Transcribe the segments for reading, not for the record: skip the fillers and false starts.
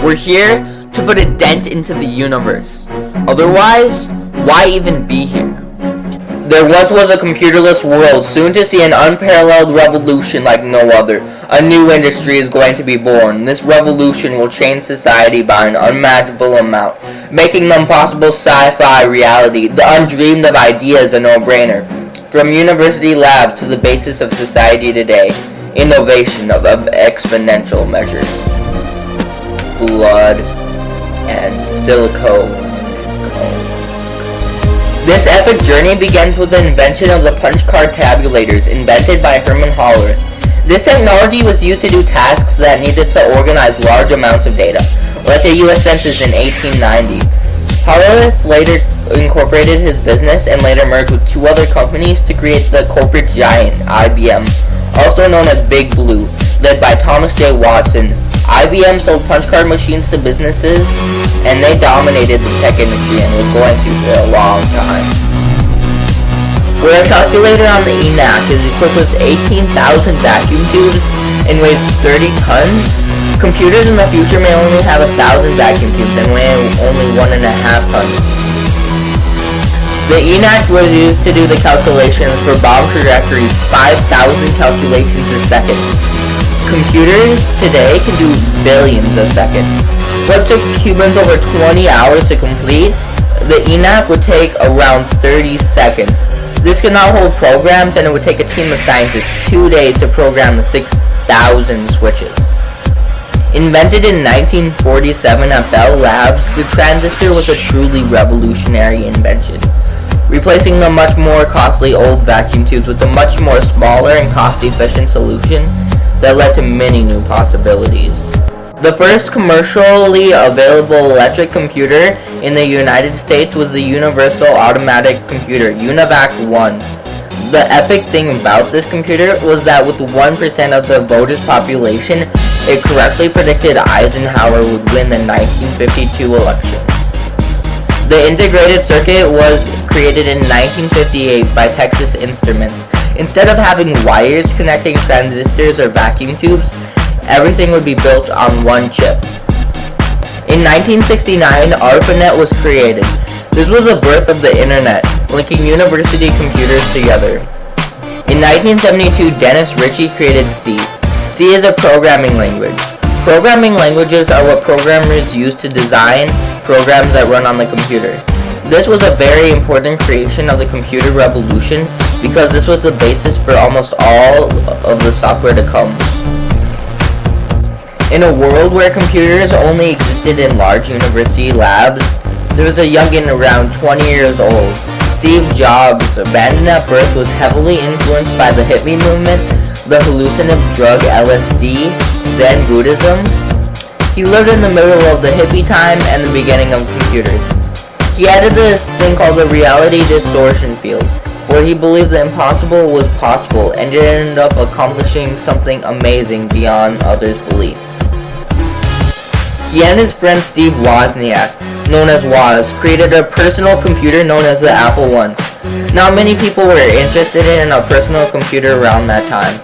We're here to put a dent into the universe. Otherwise, why even be here? There once was a computerless world, soon to see an unparalleled revolution like no other. A new industry is going to be born. This revolution will change society by an unmatchable amount, making the impossible sci-fi reality. The undreamed of idea is a no-brainer. From university labs to the basis of society today, innovation of exponential measures. Blood and silicone. This epic journey begins with the invention of the punch card tabulators, invented by Herman Haller. This technology was used to do tasks that needed to organize large amounts of data, like the U.S. Census in 1890. Haller later incorporated his business and later merged with two other companies to create the corporate giant, IBM, also known as Big Blue, led by Thomas J. Watson. IBM sold punch card machines to businesses, and they dominated the tech industry and were going to for a long time. Where a calculator on the ENAC is equipped with 18,000 vacuum tubes and weighs 30 tons, computers in the future may only have 1,000 vacuum tubes and weigh only 1.5 tons. The ENAC was used to do the calculations for bomb trajectories, 5,000 calculations a second. Computers today can do billions a second. What took humans over 20 hours to complete, the ENAC would take around 30 seconds. This could not hold programs, and it would take a team of scientists 2 days to program the 6,000 switches. Invented in 1947 at Bell Labs, the transistor was a truly revolutionary invention, replacing the much more costly old vacuum tubes with a much more smaller and cost-efficient solution that led to many new possibilities. The first commercially available electric computer in the United States was the Universal Automatic Computer, UNIVAC-1. The epic thing about this computer was that with 1% of the voters' population, it correctly predicted Eisenhower would win the 1952 election. The integrated circuit was created in 1958 by Texas Instruments. Instead of having wires connecting transistors or vacuum tubes, everything would be built on one chip. In 1969, ARPANET was created. This was the birth of the internet, linking university computers together. In 1972, Dennis Ritchie created C. C is a programming language. Programming languages are what programmers use to design programs that run on the computer. This was a very important creation of the computer revolution because this was the basis for almost all of the software to come. In a world where computers only existed in large university labs, there was a youngin' around 20 years old. Steve Jobs, abandoned at birth, was heavily influenced by the hippie movement, the hallucinative drug LSD, Zen Buddhism. He lived in the middle of the hippie time and the beginning of computers. He added this thing called the reality distortion field, where he believed the impossible was possible, and it ended up accomplishing something amazing beyond others' belief. He and his friend Steve Wozniak, known as Woz, created a personal computer known as the Apple I. Not many people were interested in a personal computer around that time.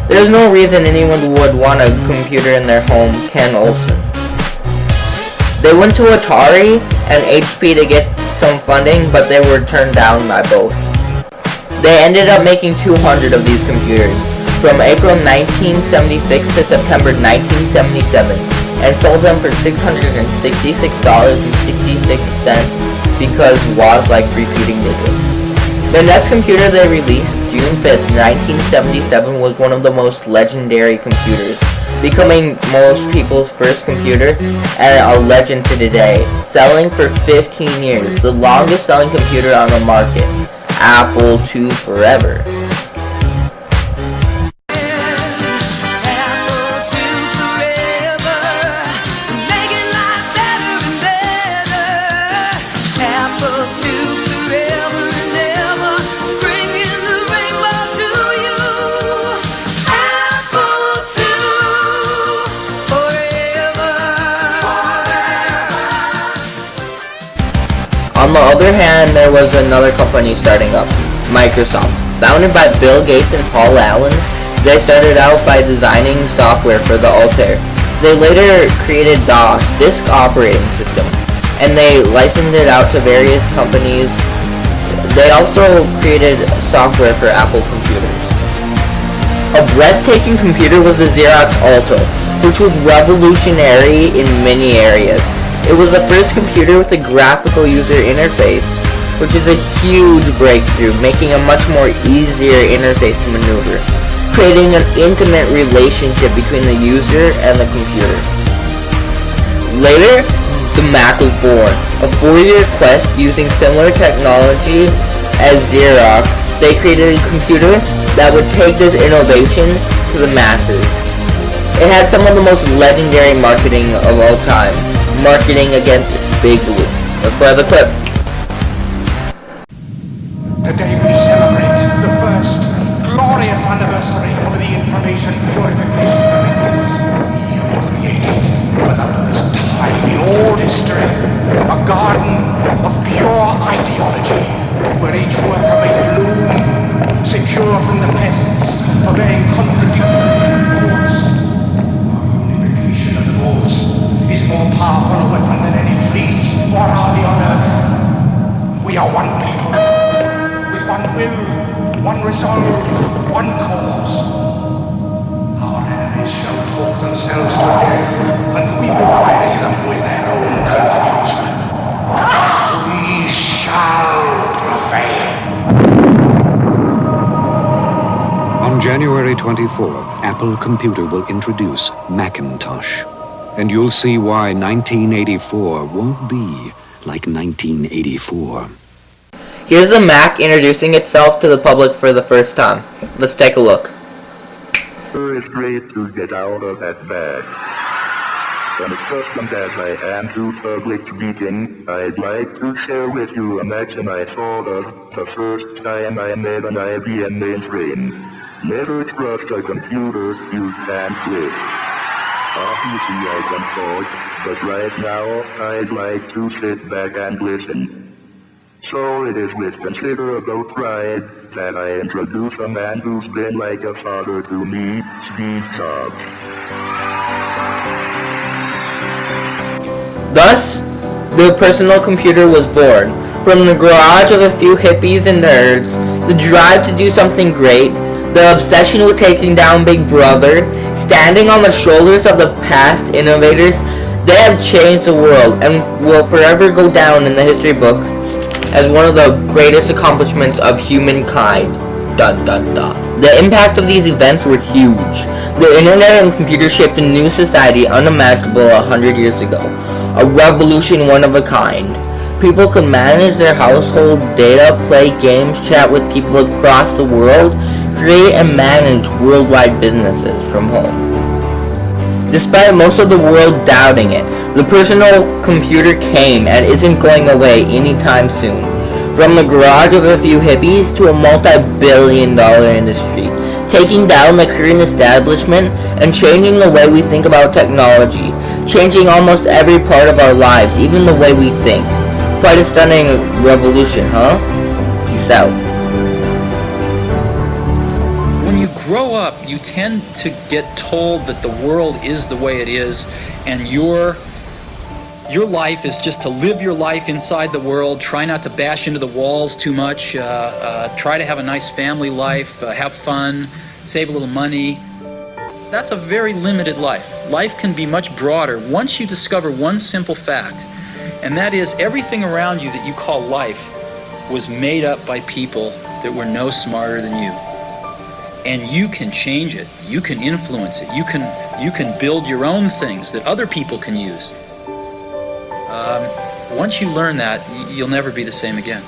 There's no reason anyone would want a computer in their home, Ken Olsen. They went to Atari and HP to get some funding, but they were turned down by both. They ended up making 200 of these computers from April 1976 to September 1977 and sold them for $666.66 because Woz liked repeating digits. The next computer they released, June 5th, 1977, was one of the most legendary computers, becoming most people's first computer and a legend to today, selling for 15 years, the longest selling computer on the market, Apple II forever. On the other hand, there was another company starting up, Microsoft. Founded by Bill Gates and Paul Allen, they started out by designing software for the Altair. They later created DOS, Disk Operating System, and they licensed it out to various companies. They also created software for Apple computers. A breathtaking computer was the Xerox Alto, which was revolutionary in many areas. It was the first computer with a graphical user interface, which is a huge breakthrough, making a much more easier interface to maneuver, creating an intimate relationship between the user and the computer. Later, the Mac was born, a 4-year quest using similar technology as Xerox. They created a computer that would take this innovation to the masses. It had some of the most legendary marketing of all time, marketing against Big Blue. Let's play the clip. Today we celebrate the first glorious anniversary of the Information Purification Directives. We have created, for the first time in all history, a garden of pure ideology, where each worker may bloom, secure from the pests, obeying contradictory thoughts. Our unification of thoughts is more powerful a weapon than any fleet or army on earth. We are one people, with one will, one resolve, one cause. Our enemies shall talk themselves to death, and we will bury them with their own confusion. We shall prevail. On January 24th, Apple Computer will introduce Macintosh. And you'll see why 1984 won't be like 1984. Here's the Mac introducing itself to the public for the first time. Let's take a look. It's great to get out of that bag. And accustomed as I am to public speaking, I'd like to share with you a maxim I thought of the first time I met an IBM mainframe. Never trust a computer you can't with. Obviously I can talk, but right now I'd like to sit back and listen. So it is with considerable pride that I introduce a man who's been like a father to me, Steve Jobs. Thus, the personal computer was born. From the garage of a few hippies and nerds, the drive to do something great, the obsession with taking down Big Brother, standing on the shoulders of the past innovators, they have changed the world and will forever go down in the history books as one of the greatest accomplishments of humankind. Dun dun dun. The impact of these events were huge. The internet and computer shaped a new society unimaginable 100 years ago. A revolution one of a kind. People could manage their household data, play games, chat with people across the world, create and manage worldwide businesses from home. Despite most of the world doubting it, the personal computer came and isn't going away anytime soon. From the garage of a few hippies to a multi-billion-dollar industry, taking down the current establishment and changing the way we think about technology, changing almost every part of our lives, even the way we think. Quite a stunning revolution, huh? Peace out. When you grow up, you tend to get told that the world is the way it is, and your life is just to live your life inside the world, try not to bash into the walls too much, try to have a nice family life, have fun, save a little money. That's a very limited life. Life can be much broader once you discover one simple fact, and that is everything around you that you call life was made up by people that were no smarter than you. And you can change it. You can influence it. You can build your own things that other people can use. Once you learn that, you'll never be the same again.